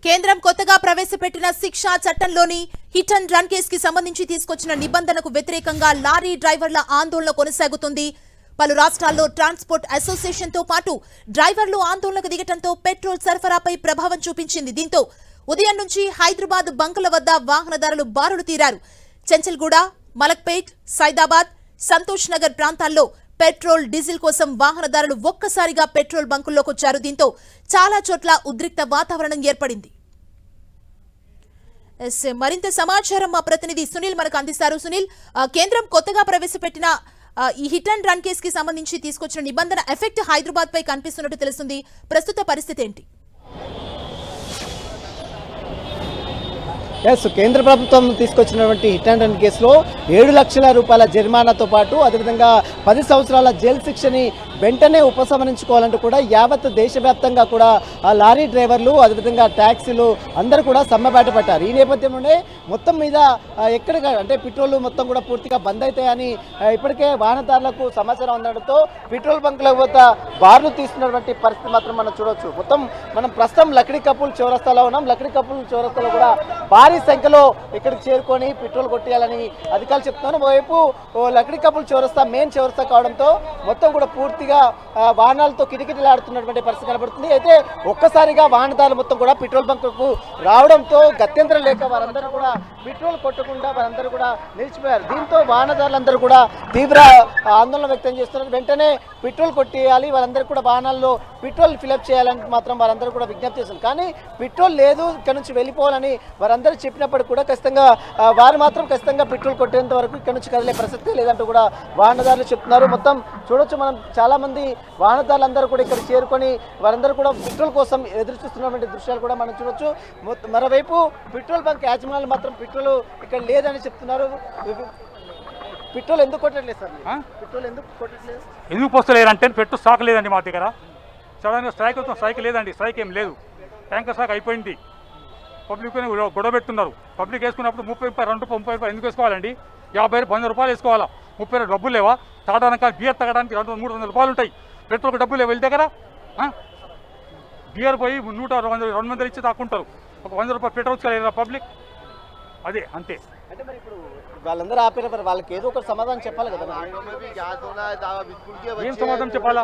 కేంద్రం కొత్తగా ప్రవేశపెట్టిన శిక్షా చట్టంలోని హిట్ అండ్ రన్ కేసుకి సంబంధించి తీసుకొచ్చిన నిబంధనకు వ్యతిరేకంగా లారీ డ్రైవర్ల ఆందోళన కొనసాగుతుంది. పలు రాష్ట్రాల్లో ట్రాన్స్పోర్ట్ అసోసియేషన్ తో పాటు డ్రైవర్లు ఆందోళనకు దిగటంతో పెట్రోల్ సరఫరాపై ప్రభావం చూపించింది. దీంతో ఉదయం నుంచి హైదరాబాద్ బంకుల వద్ద వాహనదారులు బారులు తీరారు. చెంచల్గూడ, మలక్పేట్, సైదాబాద్, సంతోష్ నగర్ ప్రాంతాల్లో పెట్రోల్, డీజిల్ కోసం వాహనదారులు ఒక్కసారిగా పెట్రోల్ బంకుల్లోకి వచ్చారు. దీంతో చాలా చోట్ల ఉద్రిక్త వాతావరణం ఏర్పడింది. మరింత సమాచారం మా ప్రతినిధి సునీల్ మనకు అందిస్తారు. సునీల్, కేంద్రం కొత్తగా ప్రవేశపెట్టిన ఈ హిట్ అండ్ రన్ కేసుకి సంబంధించి తీసుకొచ్చిన నిబంధన ఎఫెక్ట్ హైదరాబాద్ పై కనిపిస్తున్నట్టు తెలుస్తుంది. ప్రస్తుత పరిస్థితి ఏంటి? కేంద్ర ప్రభుత్వం తీసుకొచ్చినటువంటి హిట్ అండ్ రన్ కేసులో 7 లక్షల రూపాయల జరిమానాతో పాటు అదేవిధంగా 10 సంవత్సరాల జైలు శిక్షని వెంటనే ఉపసంహరించుకోవాలంటూ కూడా యావత్ దేశవ్యాప్తంగా కూడా లారీ డ్రైవర్లు అదేవిధంగా ట్యాక్సీలు అందరూ కూడా సమ్మెబాట పట్టారు. ఈ నేపథ్యంలోనే మొత్తం మీద ఎక్కడ అంటే పెట్రోల్ మొత్తం కూడా పూర్తిగా బంద్ అవుతాయని ఇప్పటికే వాహనదారులకు సమాచారం అందడంతో పెట్రోల్ బంకుల వద్ద బార్లు తీస్తున్నటువంటి పరిస్థితి మాత్రం మనం చూడవచ్చు. మొత్తం మనం ప్రస్తుతం లక్డీ కపుల్ చౌరస్తాలో ఉన్నాం. లక్డీ కపుల్ చౌరస్తాలో కూడా భారీ సంఖ్యలో ఇక్కడికి చేరుకొని పెట్రోల్ కొట్టేయాలని అధికారులు చెప్తున్నారు. ఓవైపు లక్డీ కపుల్ చౌరస్తా మెయిన్ చౌరస్తా కావడంతో మొత్తం కూడా పూర్తిగా వాహనాలతో కిటకిటలాడుతున్నటువంటి పరిస్థితి కనబడుతుంది. అయితే ఒక్కసారిగా వాహనదారులు మొత్తం కూడా పెట్రోల్ బంకుకు రావడంతో గత్యంతరం లేక వారందరూ కూడా పెట్రోల్ కొట్టకుండా వారందరూ కూడా నిలిచిపోయారు. దీంతో వాహనదారులందరూ కూడా తీవ్ర ఆందోళన వ్యక్తం చేస్తున్నారు. వెంటనే పెట్రోల్ కొట్టేయాలి, వాళ్ళందరూ కూడా వాహనాల్లో పెట్రోల్ ఫిలప్ చేయాలని మాత్రం వారందరూ కూడా విజ్ఞప్తి చేస్తున్నారు. కానీ పెట్రోల్ లేదు, ఇక్కడ నుంచి వెళ్ళిపోవాలని వారందరూ చెప్పినప్పుడు కూడా ఖచ్చితంగా వారు మాత్రం ఖచ్చితంగా పెట్రోల్ కొట్టేంత వరకు ఇక్కడ నుంచి కదిలే ప్రసక్తి లేదంటూ కూడా వాహనదారులు చెప్తున్నారు. మొత్తం చూడొచ్చు, మనం చాలా మంది వాహనదారులందరూ కూడా ఇక్కడ చేరుకొని వారందరూ కూడా పెట్రోల్ కోసం ఎదురు చూస్తున్నటువంటి దృశ్యాలు కూడా మనం చూడొచ్చు. మరోవైపు పెట్రోల్ బంక్ యాజమాన్యాలు మాత్రం పెట్రోల్ ఇక్కడ లేదని చెప్తున్నారు. పెట్రోల్ ఎందుకు కొట్టట్లేదు సార్? పెట్రోల్ ఎందుకు కొట్టట్లేదు? ఎందుకు పోస్తలేరంటే పెట్రోల్ స్టాక్ లేదండి మా దగ్గర. సడన్గా స్ట్రైక్ అవుతుంది. స్ట్రైక్ లేదండి, స్ట్రైక్ ఏం లేదు. ట్యాంకర్ స్టాక్ అయిపోయింది. పబ్లిక్ గొడవ పెడుతున్నారు. పబ్లిక్ వేసుకున్నప్పుడు 30 రూపాయలు 30 రూపాయలు ఎందుకు వేసుకోవాలండి? 50 100 రూపాయలు వేసుకోవాలా? 30 డబ్బులు లేవా? సాధారణంగా బియర్ తగ్గడానికి 200-300 రూపాయలు ఉంటాయి. పెట్రోల్కి డబ్బులు లేవు వీళ్ళ దగ్గర. బియర్ పోయి 100-200 ఇచ్చి తాకుంటారు. ఒక 100 రూపాయలు పెట్రోల్ లేదా పబ్లిక్? అదే అంతే. అంటే మరి ఇప్పుడు వాళ్ళందరూ ఆపేరు, వాళ్ళకి ఏదో ఒక సమాధానం చెప్పాలి కదా. ఏం సమాధానం చెప్పాలా?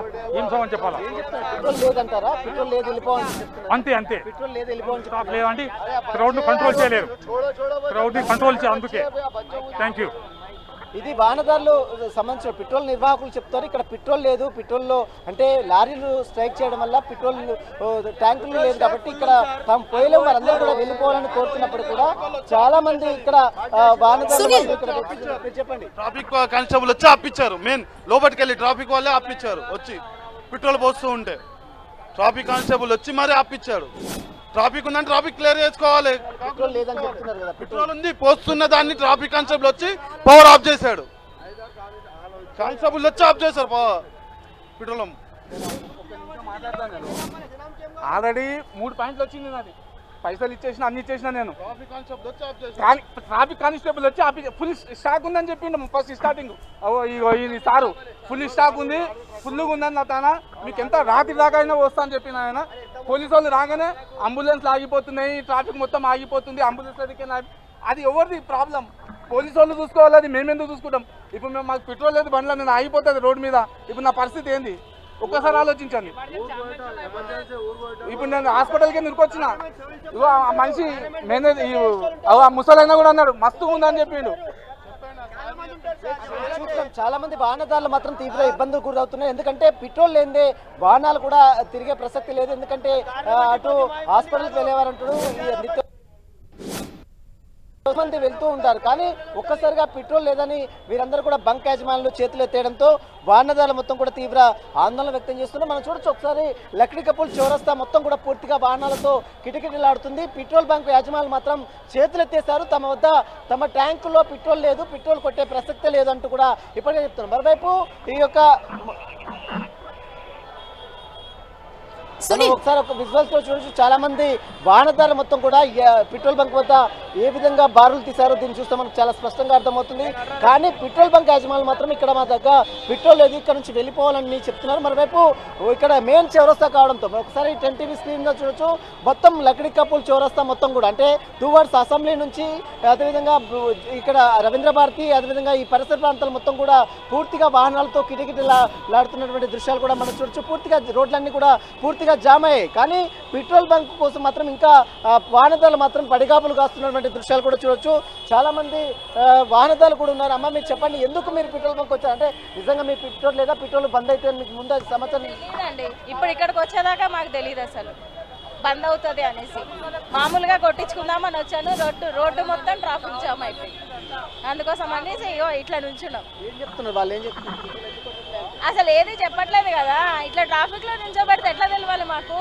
పెట్రోల్ లేదంటారా? పెట్రోల్ లేదు, వెళ్ళిపోవాలి. అంతే అంతే. పెట్రోల్ లేదు, వెళ్ళిపోవాలి. స్టాక్ లేదండి. క్రౌడ్ని కంట్రోల్ చేయలేరు. క్రౌడ్ని కంట్రోల్ చేయాలి. అందుకే థ్యాంక్ యూ. ఇది వాహనదారులు సంబంధించిన పెట్రోల్ నిర్వాహకులు చెప్తారు. ఇక్కడ పెట్రోల్ లేదు, పెట్రోల్లో అంటే లారీలు స్ట్రైక్ చేయడం వల్ల పెట్రోల్ ట్యాంకులు లేదు కాబట్టి ఇక్కడ తాము పోయలేము, వారందరూ కూడా వెళ్ళిపోవాలని కోరుతున్నప్పుడు కూడా చాలా మంది ఇక్కడ వాహనదారులు చెప్పండి. ట్రాఫిక్ కానిస్టేబుల్ వచ్చి ఆపిచ్చారు. మెయిన్ లోపలికి వెళ్ళి ట్రాఫిక్ వాళ్ళే ఆపిచ్చారు. వచ్చి పెట్రోల్ పోస్తూ ఉంటే ట్రాఫిక్ కానిస్టేబుల్ వచ్చి మరీ ఆపిచ్చాడు. ట్రాఫిక్ ఉందని ట్రాఫిక్ క్లియర్ చేసుకోవాలి. పెట్రోల్ లేదని చెప్తున్నారు కదా. పెట్రోల్ ఉంది, పోస్తున్న దాన్ని ట్రాఫిక్ కానిస్టేబుల్ వచ్చి పవర్ ఆఫ్ చేశాడు. కానిస్టేబుల్ వచ్చి ఆఫ్ చేశారు పెట్రోల్. ఆల్రెడీ 3 పాయింట్లు వచ్చింది నాది. పైసలు ఇచ్చేసిన, అన్ని ఇచ్చేసిన నేను. ట్రాఫిక్ కానిస్టేబుల్ వచ్చి ఫుల్ స్టాక్ ఉందని చెప్పిండు ఫస్ట్ స్టార్టింగ్. ఇది సారు ఫుల్ స్టాక్ ఉంది, ఫుల్గా ఉందని నా తాన మీకు ఎంత రాత్రి దాకా అయినా వస్తా అని చెప్పిన ఆయన. పోలీసు వాళ్ళు రాగానే అంబులెన్స్ ఆగిపోతున్నాయి, ట్రాఫిక్ మొత్తం ఆగిపోతుంది. అంబులెన్స్ అది ఎవరిది ప్రాబ్లం? పోలీసు వాళ్ళు చూసుకోవాలి, అది మేమెందుకు చూసుకుంటాం? ఇప్పుడు మేము మాకు పెట్రోల్ లేదు, బండ్లో నేను ఆగిపోతుంది రోడ్డు మీద. ఇప్పుడు నా పరిస్థితి ఏంది ఒక్కసారి ఆలోచించండి. ఇప్పుడు నేను హాస్పిటల్కి నిరుకొచ్చిన, ఇగో ఆ మనిషి ఆ ముసలైనా కూడా అన్నాడు మస్తుగా ఉందని చెప్పిండు. చాలా మంది వాహనదారులు మాత్రం తీవ్ర ఇబ్బందులు గురవుతున్నాయి. ఎందుకంటే పెట్రోల్ లేదే వాహనాలు కూడా తిరిగే ప్రసక్తి లేదు. ఎందుకంటే అటు హాస్పిటల్కి వెళ్ళేవారంటాడు, మంది వెళ్తూ ఉంటారు. కానీ ఒక్కసారిగా పెట్రోల్ లేదని వీరందరూ కూడా బంక్ యాజమాన్యాలు చేతులు ఎత్తేయడంతో వాహనదారులు మొత్తం కూడా తీవ్ర ఆందోళన వ్యక్తం చేస్తున్నారు. మనం చూడొచ్చు ఒకసారి లక్డీ కపుల్ చౌరస్తా మొత్తం కూడా పూర్తిగా వాహనాలతో కిటకిటలాడుతుంది. పెట్రోల్ బంక్ యాజమాన్యాలు మాత్రం చేతులు ఎత్తేశారు. తమ వద్ద తమ ట్యాంకుల్లో పెట్రోల్ లేదు, పెట్రోల్ కొట్టే ప్రసక్తే లేదంటూ కూడా ఇప్పటికే చెప్తున్నారు. మరోవైపు ఈ యొక్క సునీల్. ఒకసారి ఒక విజువల్స్ లో చూడొచ్చు, చాలా మంది వాహనదారులు మొత్తం కూడా పెట్రోల్ బంక్ వద్ద ఏ విధంగా బారులు తీశారో దీన్ని చూస్తే మనకు చాలా స్పష్టంగా అర్థమవుతుంది. కానీ పెట్రోల్ బంక్ యాజమాన్యాలు మాత్రం ఇక్కడ మా దగ్గర పెట్రోల్ లేదు, ఇక్కడ నుంచి వెళ్ళిపోవాలని చెప్తున్నారు. మరోవైపు ఇక్కడ మెయిన్ చౌరస్తా కావడంతో ఒకసారి 10 TV స్క్రీన్ లో చూడొచ్చు, మొత్తం లక్డీ కపుల్ చౌరస్తా మొత్తం కూడా అంటే టువర్డ్స్ అసెంబ్లీ నుంచి అదేవిధంగా ఇక్కడ రవీంద్ర భారతి అదేవిధంగా ఈ పరిసర ప్రాంతాలు మొత్తం కూడా పూర్తిగా వాహనాలతో కిటకిటలాడుతున్నటువంటి దృశ్యాలు కూడా మనం చూడొచ్చు. పూర్తిగా రోడ్లన్నీ కూడా పూర్తిగా జామ్ అయ్యాయి. కానీ పెట్రోల్ బంక్ కోసం మాత్రం ఇంకా వాహనదారులు మాత్రం పడిగాపులు కాస్తున్నటువంటి దృశ్యాలు కూడా చూడొచ్చు. చాలా మంది వాహనదారులు కూడా ఉన్నారు. అమ్మ మీరు చెప్పండి, ఎందుకు మీరు పెట్రోల్ బంక్ వచ్చారు? అంటే నిజంగా మీ పెట్రోల్ లేదా పెట్రోల్ బంద్ అయితే మీకు ముందు సమాచారం తెలియదండి. ఇప్పుడు ఇక్కడికి వచ్చేదాకా మాకు తెలియదు అసలు బంద్ అవుతుంది అనేసి. మామూలుగా కొట్టించుకుందామని వచ్చాను, రోడ్డు మొత్తం ట్రాఫిక్ జామ్ అయిపోయింది. అందుకోసం అనేసి ఇట్లా నుంచున్నాం. ఏం చెప్తున్నారు వాళ్ళు? ఏం చెప్తున్నారు? అసలు ఏది చెప్పట్లేదు కదా, ఇట్లా ట్రాఫిక్లో నిల్చోబెడితే ఎట్లా తెలియాలి మాకు?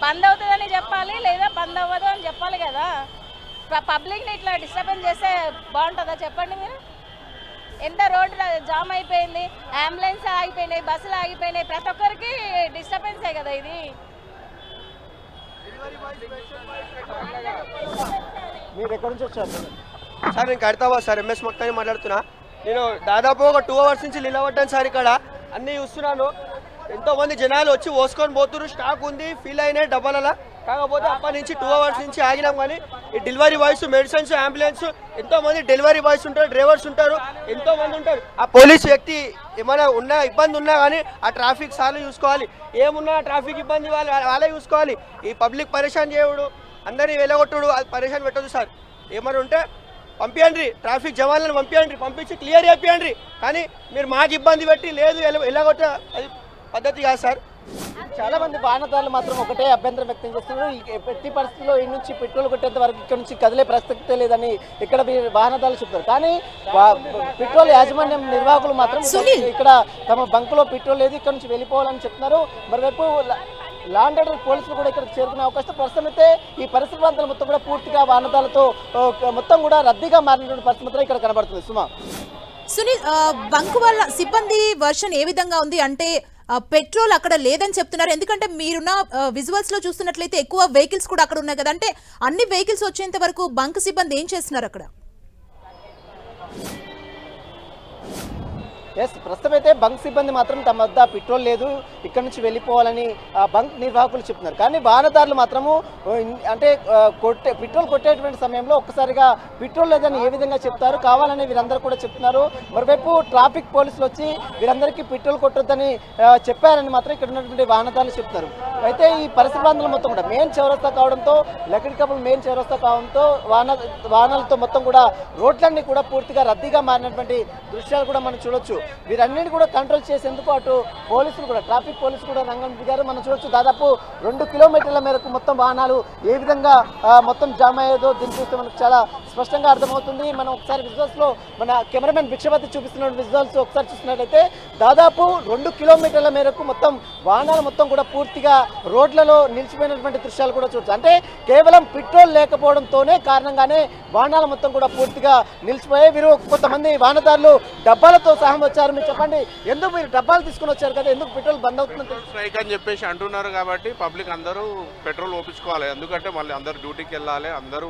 బంద్ అవుతుందని చెప్పాలి, లేదా బంద్ అవ్వదు అని చెప్పాలి కదా. పబ్లిక్ని ఇట్లా డిస్టర్బెన్స్ చేస్తే బాగుంటుందా చెప్పండి మీరు? ఎంత రోడ్డు జామ్ అయిపోయింది, అంబులెన్స్ ఆగిపోయినాయి, బస్సులు ఆగిపోయినాయి, ప్రతి ఒక్కరికి డిస్టర్బెన్సే కదా ఇది. మీరు ఎక్కడి నుంచి వచ్చారు? సార్ నేను ఖైరతాబాద్ సార్, ఎంఎస్ మొత్తాన్ని మాట్లాడుతున్నా. నేను దాదాపు ఒక 2 hours నుంచి నిలబడ్డాను సార్. ఇక్కడ అన్నీ చూస్తున్నాను, ఎంతోమంది జనాలు వచ్చి పోసుకొని పోతున్నారు. స్టాక్ ఉంది, ఫీల్ అయినాయి డబ్బాలలో. కాకపోతే అప్పటి నుంచి 2 hours నుంచి ఆగినాం. కానీ ఈ డెలివరీ బాయ్స్, మెడిసిన్స్, అంబులెన్స్, ఎంతోమంది డెలివరీ బాయ్స్ ఉంటారు, డ్రైవర్స్ ఉంటారు, ఎంతోమంది ఉంటారు. ఆ పోలీస్ వ్యక్తి ఏమైనా ఉన్నా ఇబ్బంది ఉన్నా కానీ ఆ ట్రాఫిక్ సార్లు చూసుకోవాలి. ఏమున్నా ట్రాఫిక్ ఇబ్బంది వాళ్ళే చూసుకోవాలి. ఈ పబ్లిక్ పరేషాన్ చేయడు, అందరినీ వెళ్ళగొట్టుడు, అది పరేషాన్ పెట్టదు సార్. ఏమైనా ఉంటే పంపించండి, ట్రాఫిక్ జవాన్లను పంపించండి, పంపించి క్లియర్ చేయండి. కానీ మీరు మాకు ఇబ్బంది పెట్టి లేదు వెళ్ళగొట్ట, అది పద్ధతి కాదు సార్. చాలా మంది వాహనదారులు మాత్రం ఒకటే అభ్యంతరం వ్యక్తం చేస్తున్నారు. ఎట్టి పరిస్థితుల్లో ఈ నుంచి పెట్రోల్ కొట్టేంత వరకు ఇక్కడ నుంచి కదిలే ప్రసక్తే లేదని ఇక్కడ వాహనదారులు చెప్తారు. కానీ పెట్రోల్ యాజమాన్యం నిర్వాహకులు మాత్రం ఇక్కడ తమ బంకులో పెట్రోల్ లేదు, ఇక్కడ నుంచి వెళ్ళిపోవాలని చెప్తున్నారు. మరోవైపు లా అండ్ ఆర్డర్ పోలీసులు కూడా ఇక్కడ చేరుకునే అవకాశం. ప్రస్తుతం అయితే ఈ పరిసర ప్రాంతాలు మొత్తం కూడా పూర్తిగా వాహనదారులతో మొత్తం కూడా రద్దీగా మారినటువంటి పరిస్థితి ఇక్కడ కనబడుతుంది. సుమా. సునీల్, బంక్ వల్ల సిబ్బంది వర్షన్ ఏ విధంగా ఉంది? అంటే పెట్రోల్ అక్కడ లేదని చెప్తున్నారు. ఎందుకంటే మీరున్న విజువల్స్ లో చూస్తున్నట్లయితే ఎక్కువ వెహికల్స్ కూడా అక్కడ ఉన్నాయి కదా. అంటే అన్ని వెహికల్స్ వచ్చేంత వరకు బంక్ సిబ్బంది ఏం చేస్తున్నారు అక్కడ? ప్రస్తుతం అయితే బంక్ సిబ్బంది మాత్రం తమ వద్ద పెట్రోల్ లేదు, ఇక్కడ నుంచి వెళ్ళిపోవాలని బంక్ నిర్వాహకులు చెప్తున్నారు. కానీ వాహనదారులు మాత్రము అంటే పెట్రోల్ కొట్టేటువంటి సమయంలో ఒక్కసారిగా పెట్రోల్ లేదని ఏ విధంగా చెప్తారు, కావాలని వీరందరూ కూడా చెప్తున్నారు. మరోవైపు ట్రాఫిక్ పోలీసులు వచ్చి వీరందరికీ పెట్రోల్ కొట్టొద్దని చెప్పారని మాత్రం ఇక్కడ ఉన్నటువంటి వాహనదారులు చెప్తున్నారు. అయితే ఈ పరిసర ప్రాంతాలు మొత్తం కూడా మెయిన్ చౌరస్తా కావడంతో, లక్డీ కపుల్ మెయిన్ చౌరస్తా కావడంతో వాహనాలతో మొత్తం కూడా రోడ్లన్నీ కూడా పూర్తిగా రద్దీగా మారినటువంటి దృశ్యాలు కూడా మనం చూడొచ్చు. వీరన్నింటినీ కూడా కంట్రోల్ చేసేందుకు అటు పోలీసులు కూడా, ట్రాఫిక్ పోలీసులు కూడా రంగం దిగారు. మనం చూడొచ్చు, దాదాపు 2 kilometerల మేరకు మొత్తం వాహనాలు ఏ విధంగా మొత్తం జామ్ అయ్యేదో దీన్ని చూస్తే మనకు చాలా స్పష్టంగా అర్థమవుతుంది. మనం ఒకసారి విజువల్స్ లో మన కెమెరామెన్ భిక్షపతి చూపిస్తున్న విజువల్స్ ఒకసారి చూసినట్లయితే దాదాపు 2 kilometerల మేరకు మొత్తం వాహనాలు మొత్తం కూడా పూర్తిగా రోడ్లలో నిలిచిపోయినటువంటి దృశ్యాలు కూడా చూడొచ్చు. అంటే కేవలం పెట్రోల్ లేకపోవడంతోనే కారణంగానే వాహనాలు మొత్తం కూడా పూర్తిగా నిలిచిపోయాయి. వీరు కొంతమంది వాహనదారులు డబ్బాలతో సహా వచ్చారు. మీరు చెప్పండి, ఎందుకు మీరు డబ్బాలు తీసుకుని వచ్చారు కదా, ఎందుకు పెట్రోల్ బంద్ అవుతుంది? స్ట్రైక్ అని చెప్పేసి అంటున్నారు కాబట్టి పబ్లిక్ అందరూ పెట్రోల్ ఓపించుకోవాలి. ఎందుకంటే మళ్ళీ అందరూ డ్యూటీకి వెళ్ళాలి, అందరూ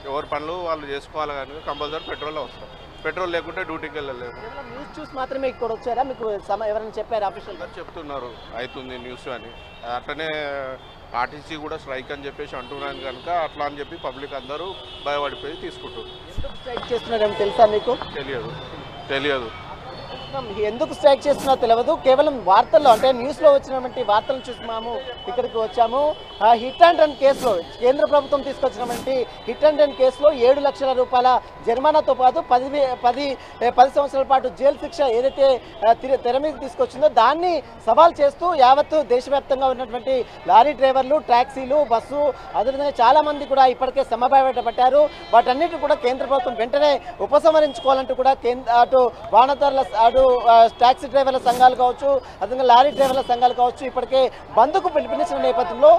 ఎవరి పనులు వాళ్ళు చేసుకోవాలి. కనుక కంపల్సరీ పెట్రోల్ వస్తాం. పెట్రోల్ లేకుంటే డ్యూటీకి వెళ్ళలేము. న్యూస్ చూసి మాత్రమే ఇక్కడ వచ్చారా? మీకు ఎవరైనా చెప్పారు? ఆఫీషియల్ చెప్తున్నారు అవుతుంది న్యూస్ అని. అట్లనే ఆర్టీసీ కూడా స్ట్రైక్ అని చెప్పేసి అంటున్నాను కనుక అట్లా అని చెప్పి పబ్లిక్ అందరూ భయపడిపోయి తీసుకుంటారు. ఎందుకు స్ట్రైక్ చేస్తున్నారని తెలుసా మీకు? తెలియదు. ఎందుకు స్ట్రైక్ చేస్తున్నా తెలియదు. కేవలం వార్తల్లో అంటే న్యూస్ లో వచ్చినటువంటి వార్తలను చూసి మేము ఇక్కడికి వచ్చాము. హిట్ అండ్ రన్ కేసులో కేంద్ర ప్రభుత్వం తీసుకొచ్చినటువంటి హిట్ అండ్ రన్ కేసులో 7 లక్షల రూపాయల జరిమానాతో పాటు 10 సంవత్సరాల పాటు జైలు శిక్ష ఏదైతే తెర మీద తీసుకొచ్చిందో దాన్ని సవాల్ చేస్తూ యావత్తు దేశవ్యాప్తంగా ఉన్నటువంటి లారీ డ్రైవర్లు, టాక్సీలు, బస్సు అదేవిధంగా చాలా మంది కూడా ఇప్పటికే సమావేశపడ్డారు. వాటన్నిటి కూడా కేంద్ర ప్రభుత్వం వెంటనే ఉపసంహరించుకోవాలంటూ కూడా అటు వాహనదారుల అటు ఇటు టాక్సీ డ్రైవర్ల సంఘాలు కావచ్చు, అదేవిధంగా లారీ డ్రైవర్ల సంఘాలు కావచ్చు ఇప్పటికే బంద్కు పిలుపునిచ్చిన నేపథ్యంలో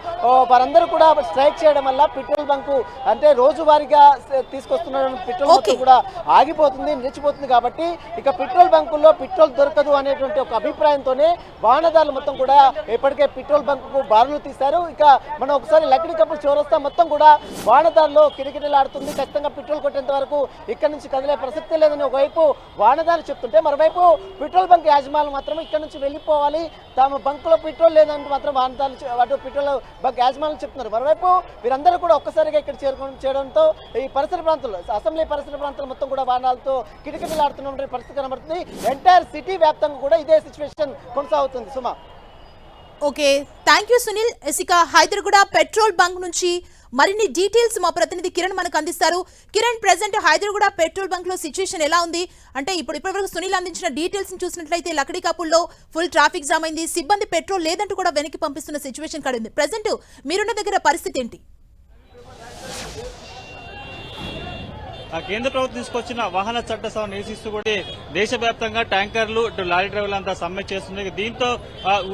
వారందరూ కూడా స్ట్రైక్ చేయడం వల్ల పెట్రోల్ బంకు అంటే రోజువారీగా తీసుకొస్తున్న పెట్రోల్ మొత్తం కూడా ఆగిపోతుంది, నిలిచిపోతుంది. కాబట్టి ఇక పెట్రోల్ బంకుల్లో పెట్రోల్ దొరకదు అనేటువంటి ఒక అభిప్రాయంతోనే వాహనదారులు మొత్తం కూడా ఇప్పటికే పెట్రోల్ బంకు బారులు తీశారు. ఇక మనం ఒకసారి లక్డీ కపుల్ చౌరస్తా మొత్తం కూడా వాహనదారులు కిటకిటలాడుతుంది. ఖచ్చితంగా పెట్రోల్ కొట్టేంత వరకు ఇక్కడ నుంచి కదిలే ప్రసక్తే లేదని ఒకవైపు వాహనదారులు చెప్తుంటే, మరోవైపు పెట్రోల్ బంక్ యాజమాన్యం మాత్రం ఇక్కడ నుంచి వెళ్ళిపోవాలి, తమ బంకులో పెట్రోల్ లేదంటే మాత్రం వాహనదారులు అటు పెట్రోల్ బంక్ యాజమాన్యం చెప్తున్నారు. మరోవైపు వీరందరూ కూడా ఒక్కసారిగా ఇక్కడ చేయడంతో ఈ పరిసర ప్రాంతాల్లో అసెంబ్లీ పరిసర ప్రాంతాలు మొత్తం కూడా వాహనాలతో కిటకిటలాడుతున్న పరిస్థితి కనబడుతుంది. ఎంటైర్ సిటీ వ్యాప్తంగా కూడా ఇదే సిచ్యువేషన్ కొనసాగుతుంది. సుమా. Okay, thank you Sunil. ఇక హైదరాబాద్ పెట్రోల్ బంక్ నుంచి మరిన్ని డీటెయిల్స్ మా ప్రతినిధి కిరణ్ మనకు అందిస్తారు. Kiran, present Hyderabad petrol bunk లో సిచ్యువేషన్ ఎలా ఉంది? అంటే ఇప్పటివరకు సునీల్ అందించిన డీటెయిల్స్ ని చూసినట్లయితే లక్డీ కపుల్లో ఫుల్ ట్రాఫిక్ జామ్ అయింది, సిబ్బంది పెట్రోల్ లేదంటూ కూడా వెనక్కి పంపిస్తున్న సిచ్యువేషన్ కడింది. ప్రెసెంట్ మీరున్న దగ్గర పరిస్థితి ఏంటి? కేంద్ర ప్రభుత్వం తీసుకొచ్చిన వాహన చట్ట సవరణ నిరసిస్తూ కూడా దేశవ్యాప్తంగా ట్యాంకర్లు ఇటు లారీ డ్రైవర్లు అంతా సమ్మె చేస్తుంది. దీంతో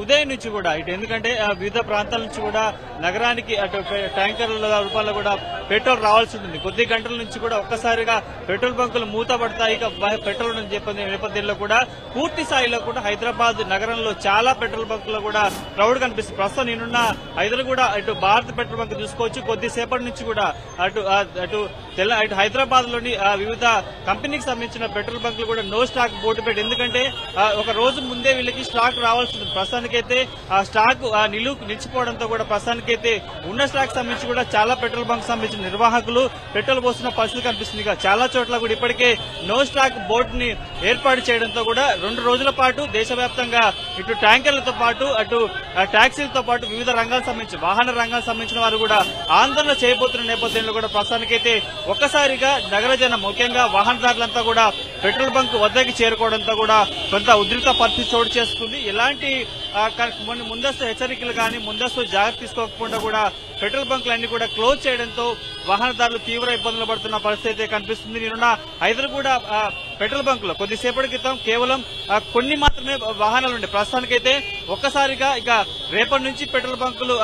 ఉదయం నుంచి కూడా ఇటు ఎందుకంటే వివిధ ప్రాంతాల నుంచి కూడా నగరానికి అటు ట్యాంకర్ల రూపాల్లో కూడా పెట్రోల్ రావాల్సి ఉంటుంది. కొద్ది గంటల నుంచి కూడా ఒక్కసారిగా పెట్రోల్ బంకులు మూతపడతాయి. ఇక పెట్రోల్ నేపథ్యంలో కూడా పూర్తి స్థాయిలో కూడా హైదరాబాద్ నగరంలో చాలా పెట్రోల్ బంకుల్లో కూడా క్రౌడ్ కనిపిస్తుంది. ప్రస్తుతం నేనున్న హైదరాబాద్ ఇటు భారత్ పెట్రోల్ బంక్ చూసుకోవచ్చు. కొద్దిసేపటి నుంచి కూడా అటు హైదరాబాద్ లోని వివిధ కంపెనీకి సంబంధించిన పెట్రోల్ బంకులు కూడా నో స్టాక్ బోర్డు పెట్టి, ఎందుకంటే ఒక రోజు ముందే వీళ్ళకి స్టాక్ రావాల్సి ఉంటుంది. ప్రస్తుతానికైతే ఆ స్టాక్ నిలిచిపోవడంతో కూడా ప్రస్తుతానికైతే ఉన్న స్టాక్ సంబంధించి కూడా చాలా పెట్రోల్ బంక్ సంబంధించిన నిర్వాహకులు పెట్రోల్ పోస్తున్న పరిస్థితి కనిపిస్తుంది. చాలా చోట్ల కూడా ఇప్పటికే నో స్టాక్ బోర్డుని ఏర్పాటు చేయడంతో కూడా 2 రోజుల పాటు దేశవ్యాప్తంగా ఇటు ట్యాంకర్లతో పాటు అటు టాక్సీలతో పాటు వివిధ రంగాలకు సంబంధించి వాహన రంగాలకు సంబంధించిన వారు కూడా ఆందోళన చేయబోతున్న నేపథ్యంలో కూడా ప్రస్తుతానికైతే ఒక్కసారిగా నగర జనం ముఖ్యంగా వాహనదారులంతా కూడా పెట్రోల్ బంక్ వద్దకి చేరుకోవడంతో కూడా కొంత ఉద్రిక్త పరిస్థితి చోటు చేసుకుంది. ఎలాంటి ముందస్తు హెచ్చరికలు కానీ ముందస్తు జాగ్రత్త తీసుకోకుండా కూడా పెట్రోల్ బంకులన్నీ కూడా క్లోజ్ చేయడంతో వాహనదారులు తీవ్ర ఇబ్బందులు పడుతున్న పరిస్థితి కనిపిస్తుంది. నేనున్న హైదరాబాద్ పెట్రోల్ బంకులో కొద్దిసేపటి క్రితం కేవలం కొన్ని మాత్రమే వాహనాలు ఉండే. ప్రస్తుతానికైతే ఒక్కసారిగా ఇక రేపటి నుంచి పెట్రోల్ బంకులు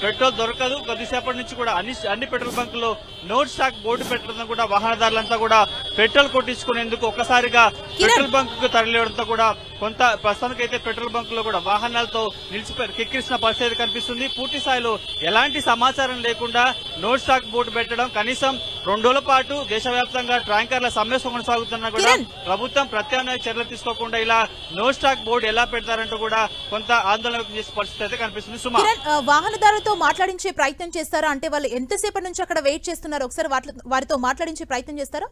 పెట్రోల్ దొరకదు. కొద్దిసేపటి నుంచి కూడా అన్ని పెట్రోల్ బంకులు నో స్టాక్ బోర్డు పెట్టడంతో కూడా వాహనదారులంతా కూడా పెట్రోల్ కొట్టించుకునేందుకు ఒక్కసారిగా పెట్రోల్ బంక్ కు తరలివడంతో కూడా కొంత ప్రస్తుతానికైతే పెట్రోల్ బంక్ లో కూడా వాహనాలతో కిక్కిరిసిన పరిస్థితి కనిపిస్తుంది. పూర్తి స్థాయిలో ఎలాంటి సమాచారం లేకుండా నో స్టాక్ బోర్డు పెట్టడం, కనీసం 2 రోజుల పాటు దేశవ్యాప్తంగా ట్యాంకర్ల సమ్మె కొనసాగుతున్నా కూడా ప్రభుత్వం ప్రత్యామ్నాయ చర్యలు తీసుకోకుండా ఇలా నో స్టాక్ బోర్డు ఎలా పెడతారంటూ కూడా కొంత ఆందోళన వ్యక్తం చేసే పరిస్థితి అయితే కనిపిస్తుంది. సుమా, వాహనదారులతో మాట్లాడించే ప్రయత్నం చేస్తారా? అంటే వాళ్ళు ఎంతసేపటి నుంచి అక్కడ వెయిట్ చేస్తున్నారు, ఒకసారి వారితో మాట్లాడించే ప్రయత్నం చేస్తారా?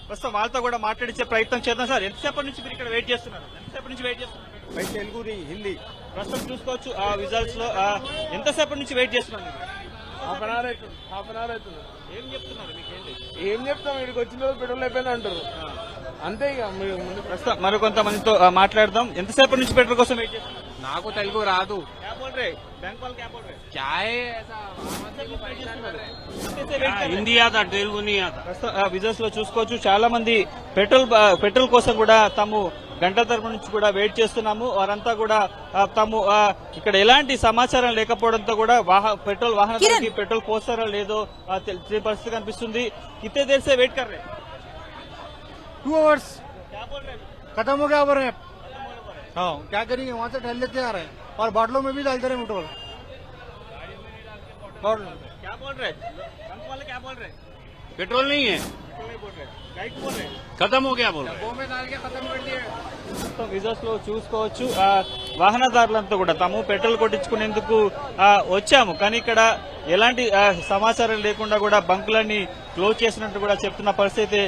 ప్రస్తుతం వాళ్ళతో కూడా మాట్లాడించే ప్రయత్నం చేద్దాం. సార్, ఎంతసేపటి నుంచి మీరు ఇక్కడ వెయిట్ చేస్తున్నారు? ఎంతసేపటి నుంచి వెయిట్ చేస్తున్నారు? తెలుగు హిందీ ప్రస్తుతం చూసుకోవచ్చు ఆ విజువల్స్ లో ఎంతసేపటి నుంచి వెయిట్ చేస్తున్నారు? హాఫ్ అన్ అవర్ అవుతుంది. ఏం చెప్తున్నారు? మీకేంటి ఏం చెప్తాం, ఇక్కడికి వచ్చిన రోజు పెట్రోల్ అయిపోయింది అంటారు. అంతే ఇక ప్రస్తుతం మరో కొంతమందితో మాట్లాడదాం. ఎంతసేపటి నుంచి పెట్రోల్ కోసం వెయిట్ చేస్తున్నారు? నాకు తెలుగు రాదు. హిందీ ఆదా, తెలుగు విజువల్స్ లో చూసుకోవచ్చు. చాలా మంది పెట్రోల్ కోసం కూడా తాము గంటల తరపు నుంచి కూడా వెయిట్ చేస్తున్నాము. వారంతా కూడా తాము ఇక్కడ ఎలాంటి సమాచారం లేకపోవడంతో కూడా పెట్రోల్ వాహనానికి పెట్రోల్ పోస్తారో లేదో తెలిసే పరిస్థితి కనిపిస్తుంది. ఇతే देर से वेट कर रहे हैं 2 आवर्स खत्म हो गया ओवर हाँ क्या करेंगे, वहाँ से ठहर लेते आ रहे हैं और बॉटलों में भी डालते रहे पेट्रोल। क्या बोल रहे वाले, क्या बोल रहे? पेट्रोल नहीं है, खत्म हो गया बोल रहे। वो में डाल के खत्म कर दिए। విజువల్స్ లో చూసుకోవచ్చు వాహనదారులంతా కూడా తాము పెట్రోల్ కొట్టించుకునేందుకు వచ్చాము, కానీ ఇక్కడ ఎలాంటి సమాచారం లేకుండా కూడా బంకులన్నీ క్లోజ్ చేసినట్టు కూడా చెప్తున్న పరిస్థితి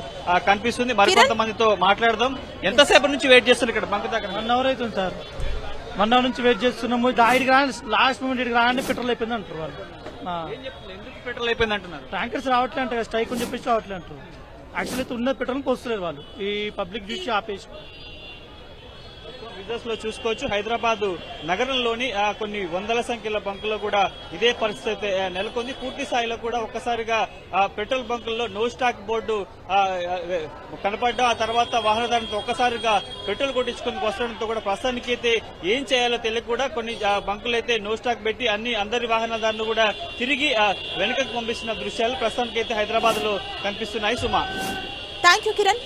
కనిపిస్తుంది. మరికొంతమందితో మాట్లాడదాం. ఎంతసేపు నుంచి వెయిట్ చేస్తున్నారు ఇక్కడ బంక్ దగ్గర? 1 అవర్ అవుతుంది సార్. 1 అవర్ నుంచి వెయిట్ చేస్తున్నాము. లాస్ట్ మూమెంట్ ఇక్కడికి రాగానే పెట్రోల్ అయిపోయింది అంటారు వాళ్ళు. ఎందుకు పెట్రోల్ అయిపోయింది అంటున్నారు? ట్యాంకర్స్ రావట్లే అంటారు, స్ట్రైక్ అని చెప్పేసి రావట్లే అంటారు. యాక్చువల్లీ అయితే ఉన్న పెట్రోల్ పోస్తలేదు వాళ్ళు, ఈ పబ్లిక్ చూసి ఆపేసి. విజువల్స్ లో చూసుకోవచ్చు. హైదరాబాద్ నగరంలోని కొన్ని వందల సంఖ్యల బంకుల్లో కూడా ఇదే పరిస్థితి నెలకొంది. పూర్తి స్థాయిలో కూడా ఒక్కసారిగా పెట్రోల్ బంకుల్లో నో స్టాక్ బోర్డు కనపడ్డా ఆ తర్వాత వాహనదారులతో ఒక్కసారిగా పెట్రోల్ కొట్టించుకుని వస్తడంతో కూడా ప్రస్తుతానికి అయితే ఏం చేయాలో తెలియక కూడా కొన్ని బంకులు అయితే నో స్టాక్ పెట్టి అందరి వాహనదారులు కూడా తిరిగి వెనుకకు పంపిస్తున్న దృశ్యాలు ప్రస్తుతానికి అయితే హైదరాబాద్ లో కనిపిస్తున్నాయి. సుమా, థ్యాంక్ యూ కిరణ్.